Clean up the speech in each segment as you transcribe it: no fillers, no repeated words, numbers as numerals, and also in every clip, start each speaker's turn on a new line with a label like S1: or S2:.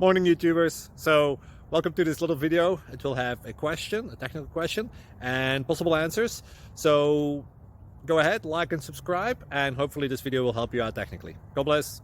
S1: Morning YouTubers. So welcome to this little video. It will have a question, a technical question, and possible answers. So go ahead, like and subscribe, and hopefully this video will help you out technically. God bless.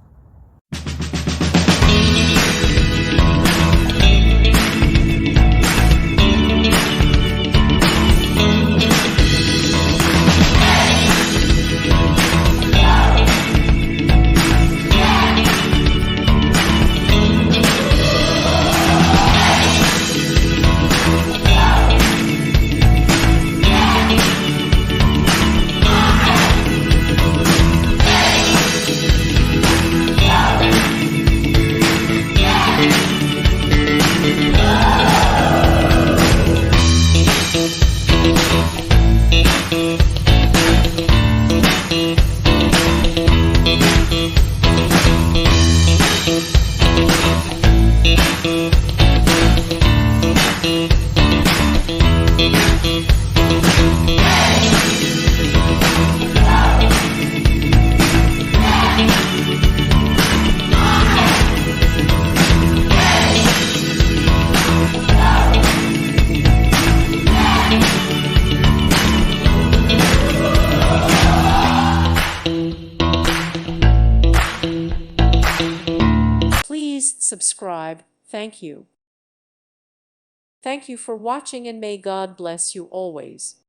S2: Please subscribe. Thank you. Thank you for watching, and may God bless you always.